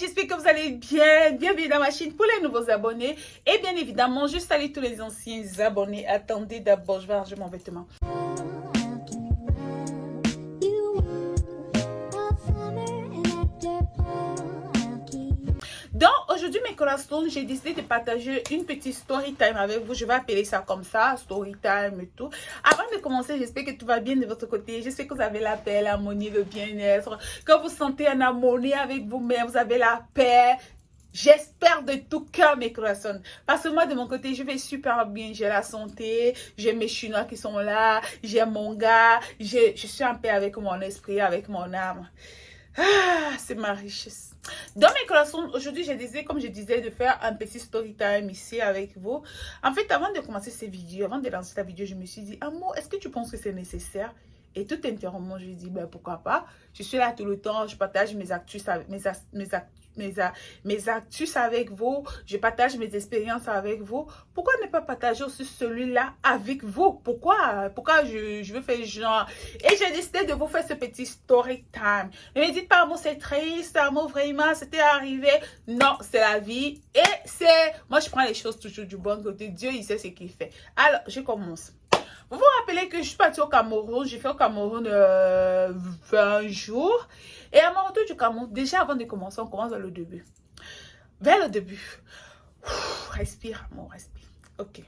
j'espère que vous allez bien. Bienvenue dans ma chaîne pour les nouveaux abonnés. Et bien évidemment, je salue tous les anciens abonnés. Attendez d'abord, je vais arranger mon vêtement. Donc, aujourd'hui, mes corazones, j'ai décidé de partager une petite story time avec vous. Je vais appeler ça comme ça, story time et tout. Avant de commencer, j'espère que tout va bien de votre côté. J'espère que vous avez la paix, l'harmonie, le bien-être, que vous sentez en harmonie avec vous-même, vous avez la paix. J'espère de tout cœur, mes corazones. Parce que moi, de mon côté, je vais super bien. J'ai la santé, j'ai mes Chinois qui sont là, j'ai mon gars, je suis en paix avec mon esprit, avec mon âme. Ah, c'est ma richesse. Dans mes corazones, aujourd'hui, j'ai décidé, comme je disais, de faire un petit story time ici avec vous. En fait, avant de commencer ces vidéos, avant de lancer la vidéo, je me suis dit, amour, est-ce que tu penses que c'est nécessaire? Et tout intérieurement, je lui ai dit, ben pourquoi pas? Je suis là tout le temps, je partage mes actus, mes actus avec vous, je partage mes expériences avec vous. Pourquoi ne pas partager aussi celui-là avec vous? Pourquoi je veux faire genre? Et j'ai décidé de vous faire ce petit story time. Ne me dites pas, amour, c'est triste, amour, vraiment, c'était arrivé. Non, c'est la vie. Et c'est... Moi, je prends les choses toujours du bon côté. Dieu, il sait ce qu'il fait. Alors, je commence. Vous vous rappelez que je suis partie au Cameroun, j'ai fait au Cameroun 20 jours. Et à mon retour du Cameroun, déjà avant de commencer, on commence vers le début. Vers le début. Respire, mon respire. Ok.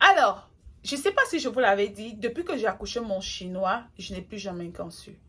Alors, je ne sais pas si je vous l'avais dit, depuis que j'ai accouché mon chinois, je n'ai plus jamais conçu.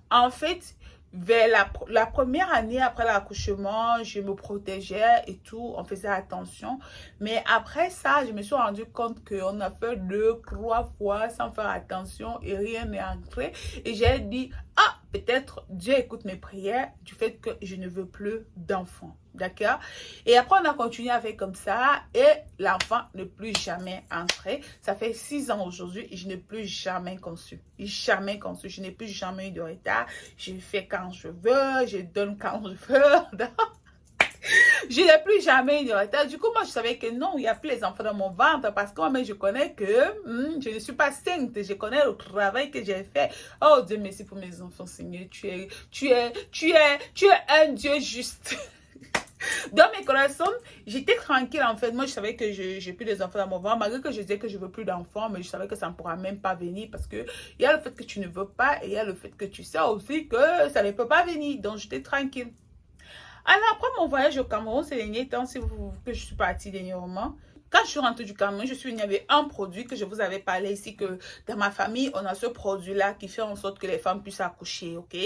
En fait, vers la première année après l'accouchement, je me protégeais et tout, on faisait attention. Mais après ça, je me suis rendu compte qu'on a fait 2, 3 fois sans faire attention et rien n'est entré. Et j'ai dit, ah, peut-être Dieu écoute mes prières du fait que je ne veux plus d'enfant. D'accord? Et après, on a continué à faire comme ça et l'enfant n'est plus jamais entré. Ça fait 6 ans aujourd'hui et je n'ai plus jamais conçu. Jamais conçu. Je n'ai plus jamais eu de retard. Je fais quand je veux. Je donne quand je veux. Je n'ai plus jamais eu de retard. Du coup, moi, je savais que non, il n'y a plus les enfants dans mon ventre parce que moi, je connais que je ne suis pas sainte. Je connais le travail que j'ai fait. Oh Dieu, merci pour mes enfants, Seigneur. Tu es un Dieu juste. Dans mes corazones, j'étais tranquille en fait. Moi, je savais que je n'ai plus des enfants dans mon ventre. Malgré que je disais que je ne veux plus d'enfants, mais je savais que ça ne pourra même pas venir parce que il y a le fait que tu ne veux pas et il y a le fait que tu sais aussi que ça ne peut pas venir. Donc, j'étais tranquille. Alors, après mon voyage au Cameroun, ces derniers temps, que je suis partie dernièrement, quand je suis rentrée du Cameroun, je suis venue avec un produit que je vous avais parlé ici, que dans ma famille, on a ce produit-là qui fait en sorte que les femmes puissent accoucher, ok?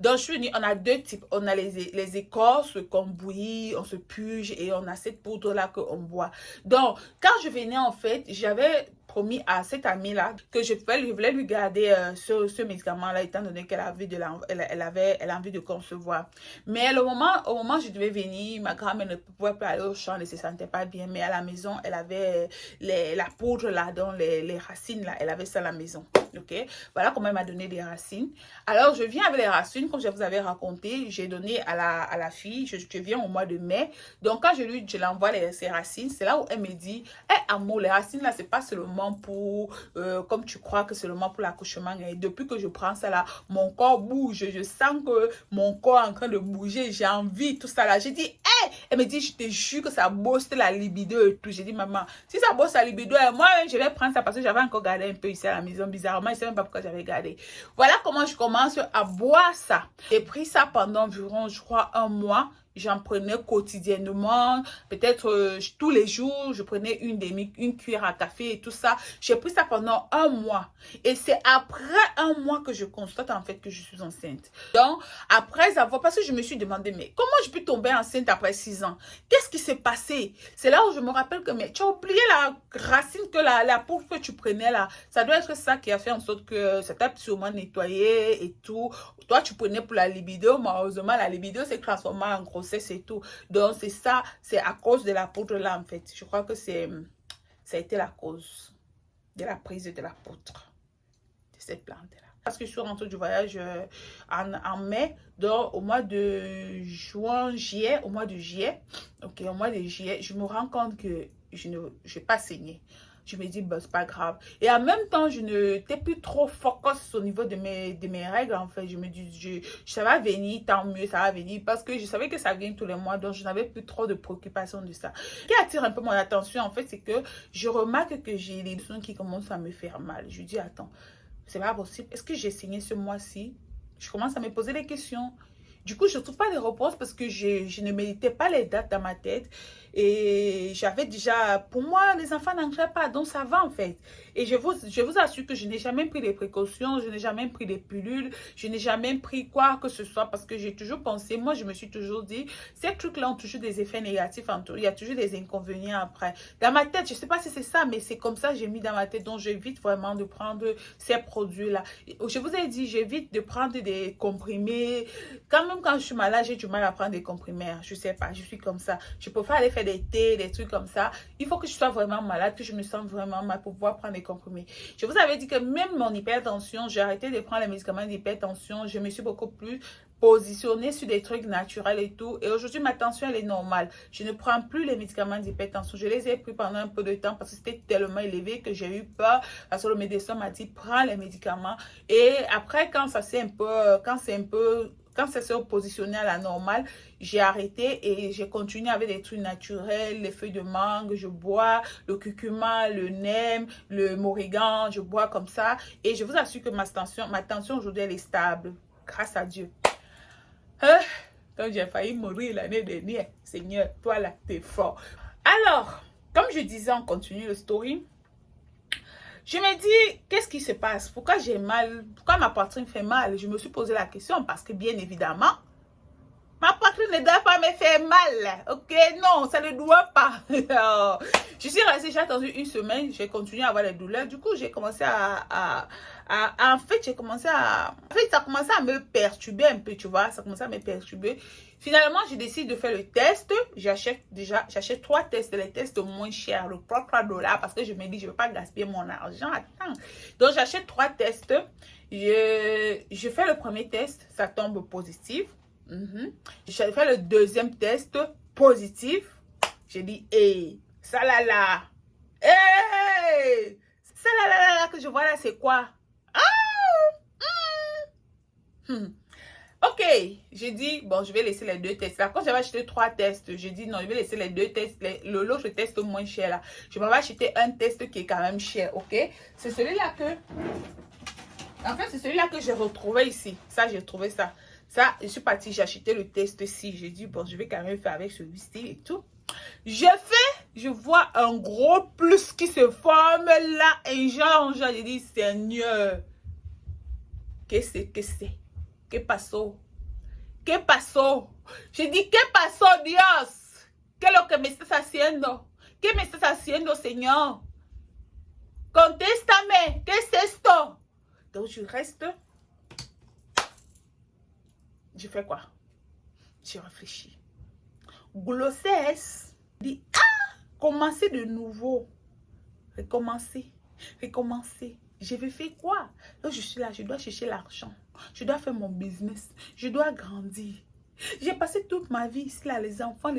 Donc, je suis venue, on a 2 types. On a les écorces qu'on bouillit, on se puge et on a cette poudre-là qu'on boit. Donc, quand je venais, en fait, j'avais promis à cette amie-là que je voulais lui garder ce médicament-là, étant donné qu'elle avait envie de concevoir. Mais au moment où je devais venir, ma grand-mère ne pouvait pas aller au champ, elle ne se sentait pas bien. Mais à la maison, elle avait la poudre là, dans les racines là, elle avait ça à la maison. Ok, voilà comment elle m'a donné des racines. Alors, je viens avec les racines, comme je vous avais raconté, j'ai donné à la fille, je viens au mois de mai. Donc, quand je l'envoie ces racines, c'est là où elle me dit, hey, amour, les racines là, c'est pas seulement pour, comme tu crois que c'est seulement pour l'accouchement. Et depuis que je prends ça là, mon corps bouge, je sens que mon corps est en train de bouger, j'ai envie, tout ça là. J'ai dit, hey, elle me dit, je te jure que ça bosse la libido et tout. J'ai dit, maman, si ça bosse la libido, moi, je vais prendre ça parce que j'avais encore gardé un peu ici à la maison, bizarrement. Je ne sais même pas pourquoi j'avais gardé. Voilà comment je commence à boire ça. J'ai pris ça pendant environ, je crois, 1 mois. J'en prenais quotidiennement, peut-être tous les jours, je prenais une cuillère à café et tout ça. J'ai pris ça pendant 1 mois. Et c'est après 1 mois que je constate en fait que je suis enceinte. Donc, après avoir, parce que je me suis demandé, mais comment je peux tomber enceinte après 6 ans? Qu'est-ce qui s'est passé? C'est là où je me rappelle que, mais tu as oublié la racine, que la poudre que tu prenais là. Ça doit être ça qui a fait en sorte que ça t'a sûrement nettoyé et tout. Toi, tu prenais pour la libido, malheureusement, la libido s'est transformée en grossesse et tout. Donc, c'est ça, c'est à cause de la poudre là, en fait. Je crois que ça a été la cause de la prise de la poudre de cette plante-là. Parce que je suis rentrée du voyage en mai, donc au mois de juin, juillet, au mois de juillet, ok, au mois de juillet, je me rends compte que je n'ai pas saigné. je me dis, bah, c'est pas grave. Et en même temps, je n'étais plus trop focus au niveau de mes règles, en fait. Je me dis, ça va venir, tant mieux, ça va venir, parce que je savais que ça vient tous les mois, donc je n'avais plus trop de préoccupation de ça. Ce qui attire un peu mon attention, en fait, c'est que je remarque que j'ai des sons qui commencent à me faire mal. Je dis, attends, c'est pas possible. Est-ce que j'ai saigné ce mois-ci? Je commence à me poser des questions. Du coup, je ne trouve pas de réponse parce que je ne méditais pas les dates dans ma tête. Et j'avais déjà, pour moi, les enfants n'entraient pas, donc ça va en fait. Et je vous assure que je n'ai jamais pris les précautions, je n'ai jamais pris les pilules, je n'ai jamais pris quoi que ce soit parce que j'ai toujours pensé, moi je me suis toujours dit, ces trucs-là ont toujours des effets négatifs en tout, il y a toujours des inconvénients après. Dans ma tête, je ne sais pas si c'est ça, mais c'est comme ça que j'ai mis dans ma tête, donc j'évite vraiment de prendre ces produits-là. Je vous ai dit, j'évite de prendre des comprimés. Quand même, quand je suis malade, j'ai du mal à prendre des comprimés. Je ne sais pas, je suis comme ça. Je préfère aller faire des thés, des trucs comme ça. Il faut que je sois vraiment malade, que je me sens vraiment mal pour pouvoir prendre des comprimés. Je vous avais dit que même mon hypertension, j'ai arrêté de prendre les médicaments d'hypertension. Je me suis beaucoup plus positionnée sur des trucs naturels et tout. Et aujourd'hui, ma tension, elle est normale. Je ne prends plus les médicaments d'hypertension. Je les ai pris pendant un peu de temps parce que c'était tellement élevé que j'ai eu peur. Parce que le médecin m'a dit, prends les médicaments. Et après, quand ça s'est quand ça s'est positionné à la normale, j'ai arrêté et j'ai continué avec des trucs naturels, les feuilles de mangue, je bois, le curcuma, le nem, le morigan, je bois comme ça. Et je vous assure que ma tension aujourd'hui, elle est stable, grâce à Dieu. Donc j'ai failli mourir l'année dernière. Seigneur, toi là, t'es fort. Alors, comme je disais, on continue le story. Je me dis, qu'est-ce qui se passe? Pourquoi j'ai mal? Pourquoi ma poitrine fait mal? Je me suis posé la question parce que bien évidemment, ma poitrine ne doit pas me faire mal. Ok? Non, ça ne doit pas. Je suis restée, j'ai attendu une semaine, j'ai continué à avoir les douleurs. Du coup, j'ai commencé en fait, ça a commencé à me perturber un peu, tu vois. Ça a commencé à me perturber. Finalement, j'ai décidé de faire le test. J'achète 3 tests, les tests moins chers, le propre $3, parce que je me dis, je ne veux pas gaspiller mon argent. Attends. Donc, j'achète 3 tests. Je fais le premier test, ça tombe positif. Je fais le deuxième test, positif. J'ai dit, hé, ça là là. Hé, ça là là que je vois là, c'est quoi? Ok, j'ai dit, bon, je vais laisser les 2 tests là. Quand j'avais acheté 3 tests, j'ai dit non, je vais laisser les 2 tests, l'autre test moins cher là. Je m'avais acheté un test qui est quand même cher, ok? C'est celui-là que, en fait, c'est celui-là que j'ai retrouvé ici. Ça, j'ai trouvé ça. Ça, je suis partie, j'ai acheté le test-ci. J'ai dit, bon, je vais quand même faire avec celui-ci et tout. Je vois un gros plus qui se forme là. Et genre, j'ai dit, Seigneur, qu'est-ce que c'est? ¿Qué pasó? ¿Qué pasó? J'ai dit, ¿qué pasó, Dios? ¿Qué es lo que me estás haciendo? ¿Qué me estás haciendo, Señor? Contéstame, ¿qué es esto? Donc, je reste. Je fais quoi? Je réfléchis. Grossesse. Dit, commencer de nouveau. Recommencer. Je vais faire quoi? Donc, je suis là, je dois chercher l'argent. Je dois faire mon business. Je dois grandir. J'ai passé toute ma vie ici, là, les enfants.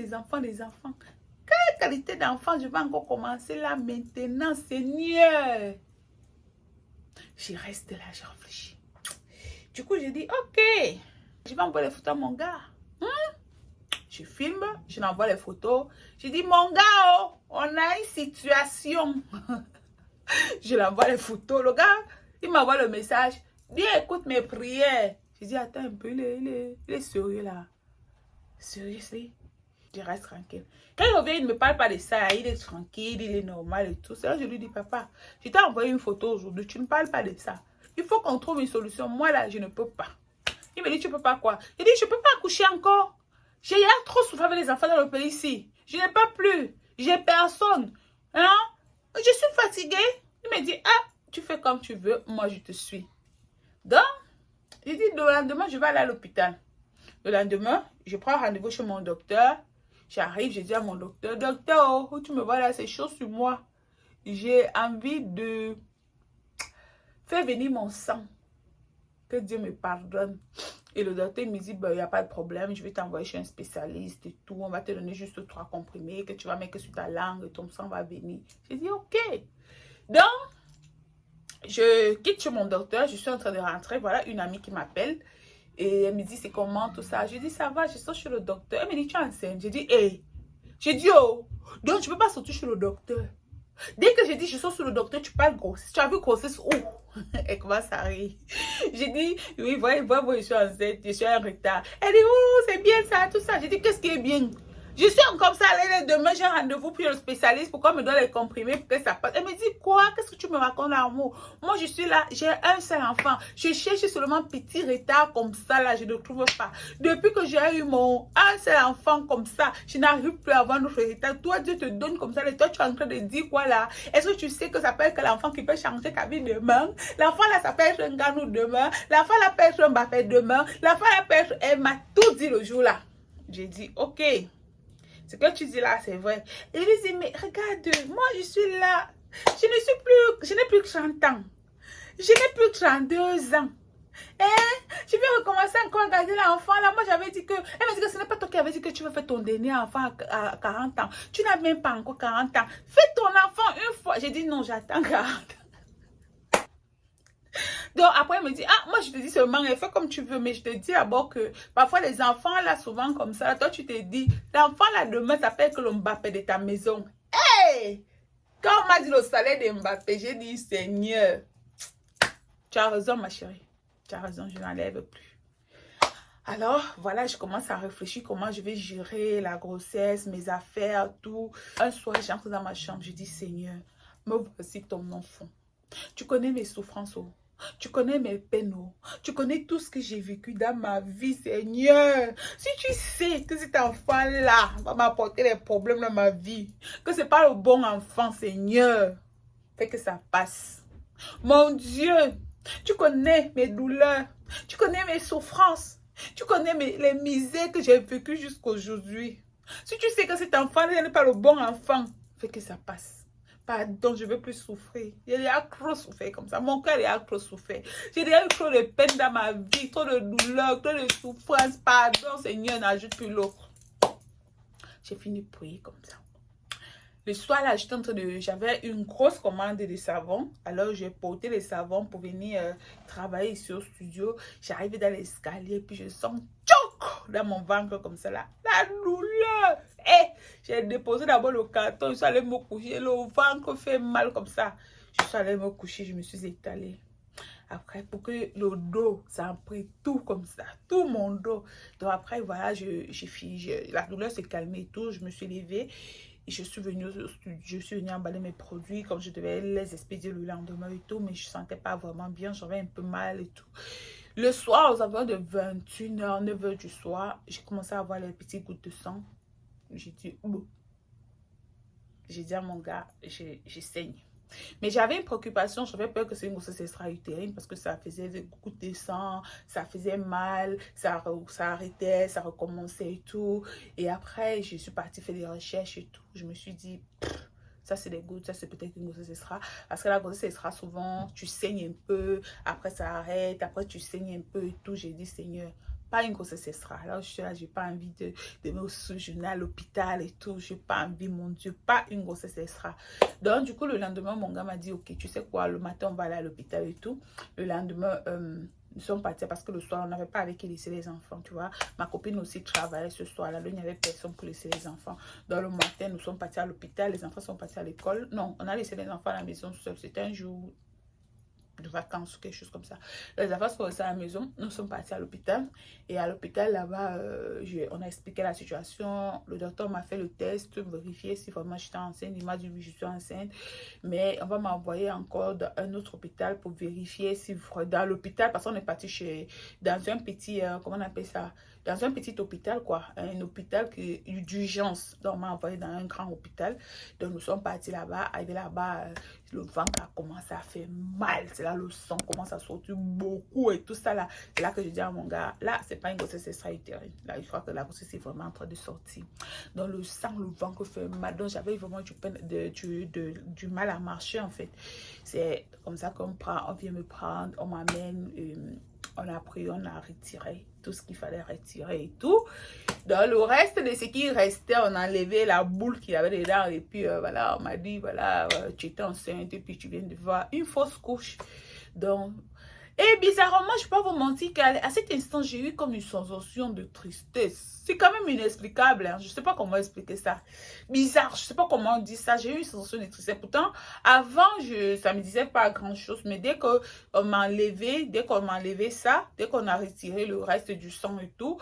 Quelle qualité d'enfant je vais encore commencer là maintenant, Seigneur? Je reste là, je réfléchis. Du coup, j'ai dit, ok, je vais envoyer les photos à mon gars. Je filme, je l'envoie les photos. Je dis, mon gars, oh, on a une situation. Je l'envoie les photos. Le gars, il m'envoie le message. Dis, écoute mes prières. Je dis, attends un peu, il est sérieux là. Seriously? Je reste tranquille. Quand il revient, il ne me parle pas de ça. Il est tranquille, il est normal et tout. C'est là que je lui dis, papa, je t'ai envoyé une photo aujourd'hui. Tu ne parles pas de ça. Il faut qu'on trouve une solution. Moi là, je ne peux pas. Il me dit, tu peux pas quoi? Il dit, je ne peux pas accoucher encore. J'ai trop souffert avec les enfants dans le pays ici. Je n'ai pas plus. J'ai personne. Hein? Je suis fatiguée. Il me dit, tu fais comme tu veux. Moi, je te suis. Donc, il dit, le lendemain, je vais aller à l'hôpital. Le lendemain, je prends rendez-vous chez mon docteur. J'arrive, je dis à mon docteur, docteur, où tu me vois là, c'est chaud sur moi. J'ai envie de faire venir mon sang. Que Dieu me pardonne. Et le docteur me dit, il n'y a pas de problème, je vais t'envoyer chez un spécialiste et tout. On va te donner juste 3 comprimés que tu vas mettre sur ta langue et ton sang va venir. J'ai dit, ok. Donc, je quitte chez mon docteur, je suis en train de rentrer. Voilà, une amie qui m'appelle. Et elle me dit, c'est comment tout ça? Je dis, ça va, je sors chez le docteur. Elle me dit, tu es enceinte. Je dis, hé. J'ai dit, oh, donc tu ne peux pas sortir chez le docteur. Dès que j'ai dit, je sors sur le docteur, tu parles grossesse. Tu as vu grossesse où? Elle commence à rire. J'ai dit, oui, voyez, je suis enceinte, je suis en retard. Elle dit, oh, c'est bien ça, tout ça. J'ai dit, qu'est-ce qui est bien? Je suis comme ça, demain, j'ai un rendez-vous pour le spécialiste. Pourquoi me donne les comprimés pour que ça passe? Elle me dit, quoi? Qu'est-ce que tu me racontes, l'amour? Moi, je suis là, j'ai un seul enfant. Je cherche seulement petit retard comme ça, là, je ne trouve pas. Depuis que j'ai eu un seul enfant comme ça, je n'arrive plus à avoir notre retard. Toi, Dieu te donne comme ça, et toi, tu es en train de dire quoi, là? Est-ce que tu sais que ça peut être l'enfant qui peut changer ta vie demain? L'enfant, là, ça peut être un Ganou demain. L'enfant, là, peut être un Mbappé demain. L'enfant, là, peut être... Elle m'a tout dit le jour, là. J'ai dit, ok. Ce que tu dis là, c'est vrai. Et je lui dis, mais regarde, moi, je suis là. Je n'ai plus que 30 ans. Je n'ai plus que 32 ans. Je vais recommencer encore à garder l'enfant là. Moi, j'avais dit que... Elle m'a dit que ce n'est pas toi qui avais dit que tu veux faire ton dernier enfant à 40 ans. Tu n'as même pas encore 40 ans. Fais ton enfant une fois. J'ai dit non, j'attends 40 ans. Donc après, elle me dit, ah, moi je te dis seulement, fais comme tu veux, mais je te dis d'abord que parfois les enfants là, souvent comme ça, toi tu te dis, l'enfant là demain s'appelle que le Mbappé de ta maison. Hey! Quand on m'a dit le salaire de Mbappé, j'ai dit, Seigneur, tu as raison ma chérie, tu as raison, je n'enlève plus. Alors, voilà, je commence à réfléchir comment je vais gérer la grossesse, mes affaires, tout. Un soir, j'entre dans ma chambre, je dis, Seigneur, me voici ton enfant. Tu connais mes souffrances, oh. Tu connais mes peines, oh. Tu connais tout ce que j'ai vécu dans ma vie, Seigneur. Si tu sais que cet enfant-là va m'apporter des problèmes dans ma vie, que ce n'est pas le bon enfant, Seigneur, fais que ça passe. Mon Dieu, tu connais mes douleurs, tu connais mes souffrances, tu connais les misères que j'ai vécues jusqu'à aujourd'hui. Si tu sais que cet enfant-là n'est pas le bon enfant, fais que ça passe. Pardon, je ne veux plus souffrir. J'ai déjà trop souffert comme ça. Mon cœur a trop souffert. J'ai déjà eu trop de peine dans ma vie, trop de douleur, trop de souffrance. Pardon, Seigneur, n'ajoute plus l'autre. J'ai fini de prier comme ça. Le soir, là, j'étais en train de... J'avais une grosse commande de savon. Alors, j'ai porté les savons pour venir travailler ici au studio. J'arrive dans l'escalier, puis je sens tchoc dans mon ventre comme ça, là. La douleur. J'ai déposé d'abord le carton. Je suis allée me coucher. Le ventre fait mal comme ça. Je suis allée me coucher. Je me suis étalée. Après, pour que le dos, ça a pris tout comme ça. Tout mon dos. Donc, après, voilà, la douleur s'est calmée et tout. Je me suis levée. Et je suis venue au studio, je suis venue emballer mes produits comme je devais les expédier le lendemain et tout, mais je ne sentais pas vraiment bien, j'avais un peu mal et tout. Le soir, aux alentours de 21h, 9h du soir, j'ai commencé à avoir les petites gouttes de sang. J'ai dit, ouh. J'ai dit à mon gars, je saigne. Mais j'avais une préoccupation, j'avais peur que c'est une grossesse extra-utérine parce que ça faisait des gouttes de sang, ça faisait mal, ça arrêtait, ça recommençait et tout. Et après, je suis partie faire des recherches et tout. Je me suis dit, ça c'est des gouttes, ça c'est peut-être une grossesse extra. Parce que la grossesse extra, souvent, tu saignes un peu, après ça arrête, après tu saignes un peu et tout. J'ai dit, Seigneur, pas une grossesse extra. Alors, je suis là, j'ai pas envie de me sojourner à l'hôpital et tout. J'ai pas envie, mon Dieu, pas une grossesse extra. Donc, du coup, le lendemain, mon gars m'a dit, ok, tu sais quoi, le matin, on va aller à l'hôpital et tout. Le lendemain, nous sommes partis parce que le soir, on n'avait pas avec qui laisser les enfants, tu vois. Ma copine aussi travaillait ce soir-là. Il n'y avait personne pour laisser les enfants. Dans le matin, nous sommes partis à l'hôpital. Les enfants sont partis à l'école. Non, on a laissé les enfants à la maison seuls. C'était un jour de vacances ou quelque chose comme ça. Les enfants sont restés à la maison, nous sommes partis à l'hôpital et à l'hôpital là-bas on a expliqué la situation, le docteur m'a fait le test, vérifier si vraiment j'étais enceinte, il m'a dit oui je suis enceinte, mais on va m'envoyer encore dans un autre hôpital pour vérifier si dans l'hôpital, parce qu'on est parti dans un petit, comment on appelle ça, dans un petit hôpital quoi, un hôpital d'urgence, donc on m'a envoyé dans un grand hôpital, donc nous sommes partis là-bas, arrivé là-bas, le ventre a commencé à faire mal, c'est là le sang commence à sortir beaucoup et tout ça là, c'est là que je dis à mon gars, là c'est pas une grossesse extra-utérine, là je crois que la grossesse est vraiment en train de sortir, donc le sang, le ventre fait mal, donc j'avais vraiment du mal à marcher en fait, c'est comme ça qu'on vient me prendre, on m'amène, on a pris, on a retiré tout ce qu'il fallait retirer et tout. Dans le reste de ce qui restait, on a enlevé la boule qu'il y avait dedans. Et puis voilà, on m'a dit, voilà, tu étais enceinte et puis tu viens de voir une fausse couche. Donc, et bizarrement, je ne peux pas vous mentir qu'à cet instant, j'ai eu comme une sensation de tristesse. C'est quand même inexplicable. Hein. Je ne sais pas comment expliquer ça. Bizarre, je ne sais pas comment on dit ça. J'ai eu une sensation de tristesse. Pourtant, avant, ça ne me disait pas grand-chose. Mais dès qu'on m'a enlevé ça, dès qu'on a retiré le reste du sang et tout,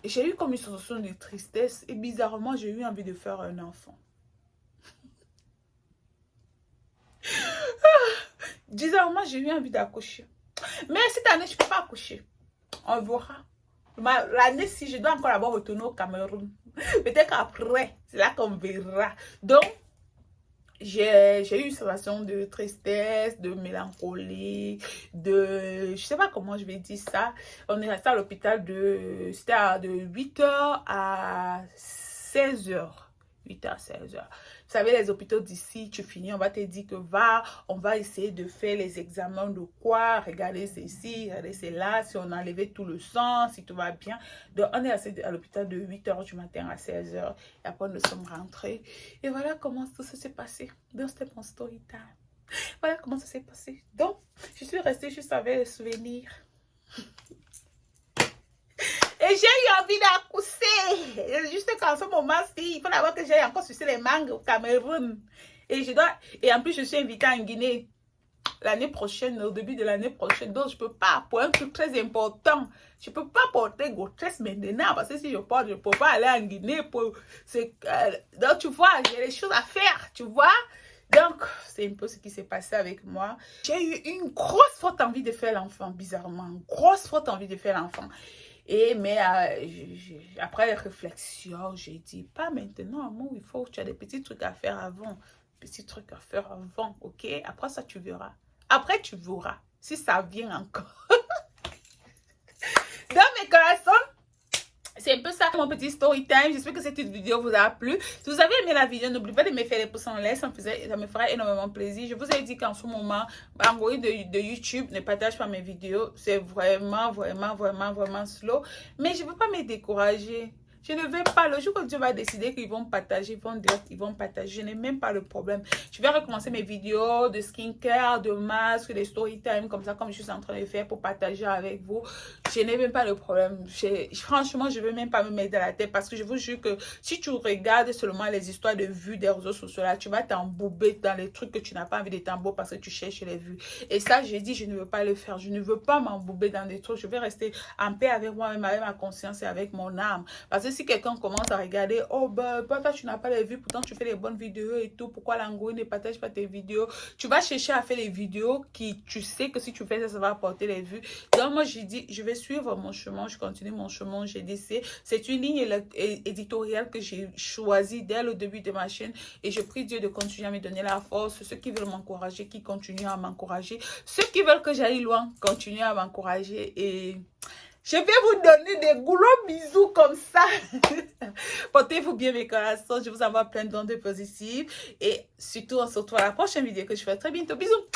j'ai eu comme une sensation de tristesse. Et bizarrement, j'ai eu envie de faire un enfant. Bizarrement, j'ai eu envie d'accoucher. Mais cette année, je ne peux pas accoucher. On verra. L'année, si je dois encore d'abord retourner au Cameroun. Peut-être qu'après, c'est là qu'on verra. Donc, j'ai eu une sensation de tristesse, de mélancolie, je ne sais pas comment je vais dire ça. On est resté à l'hôpital c'était de 8h à 16h. 8h à 16h. Vous savez, les hôpitaux d'ici, tu finis, on va te dire que on va essayer de faire les examens de quoi, regardez ceci, regardez cela, si on a enlevé tout le sang, si tout va bien. Donc, on est resté à l'hôpital de 8h du matin à 16h. Et après, nous sommes rentrés. Et voilà comment tout ça s'est passé. Donc, c'était mon story time. Voilà comment ça s'est passé. Donc, je suis restée juste avec les souvenirs. Et j'ai eu envie d'accoucher. Juste qu'en ce moment-ci, il faut d'abord que j'aille encore sucer les mangues au Cameroun. Et en plus, je suis invitée en Guinée l'année prochaine, au début de l'année prochaine. Donc, je ne peux pas, pour un truc très important, je ne peux pas porter grossesse maintenant. Parce que si je porte, je ne peux pas aller en Guinée. Donc, tu vois, j'ai des choses à faire, tu vois. Donc, c'est un peu ce qui s'est passé avec moi. J'ai eu une grosse forte envie de faire l'enfant, bizarrement. Une grosse forte envie de faire l'enfant. Mais après réflexion, j'ai dit, pas maintenant, amour, il faut que tu as des petits trucs à faire avant. Petits trucs à faire avant, ok? Après ça, tu verras. Après, tu verras si ça vient encore. Dans mes corazones, c'est un peu ça mon petit story time. J'espère que cette vidéo vous a plu. Si vous avez aimé la vidéo, n'oubliez pas de me faire des pouces en l'air. Ça me fera énormément plaisir. Je vous ai dit qu'en ce moment, l'algorithme de YouTube ne partage pas mes vidéos. C'est vraiment slow. Mais je ne veux pas me décourager. Je ne vais pas, le jour que Dieu va décider qu'ils vont partager, ils vont partager. Je n'ai même pas le problème. Je vais recommencer mes vidéos de skincare, de masques, de story time, comme ça, comme je suis en train de faire pour partager avec vous. Je n'ai même pas le problème. Franchement, je ne veux même pas me mettre dans la tête parce que je vous jure que si tu regardes seulement les histoires de vues des réseaux sociaux, là, tu vas t'embouber dans les trucs que tu n'as pas envie de t'embouber parce que tu cherches les vues. Et ça, j'ai dit, je ne veux pas le faire. Je ne veux pas m'embouber dans des trucs. Je vais rester en paix avec moi-même, avec ma conscience et avec mon âme. Parce que si quelqu'un commence à regarder, oh ben, toi tu n'as pas les vues, pourtant tu fais des bonnes vidéos et tout, pourquoi l'algorithme ne partage pas tes vidéos? Tu vas chercher à faire des vidéos qui, tu sais que si tu fais ça, ça va apporter les vues. Donc moi j'ai dit, je vais suivre mon chemin, je continue mon chemin, j'ai dit, c'est une ligne éditoriale que j'ai choisie dès le début de ma chaîne et je prie Dieu de continuer à me donner la force. Ceux qui veulent m'encourager, qui continuent à m'encourager. Ceux qui veulent que j'aille loin, continuent à m'encourager et... je vais vous donner des gros bisous comme ça. Portez-vous bien mes corazones. Je vous envoie plein d'ondes positives. Et surtout, on se retrouve à la prochaine vidéo que je fais très bientôt. Bisous.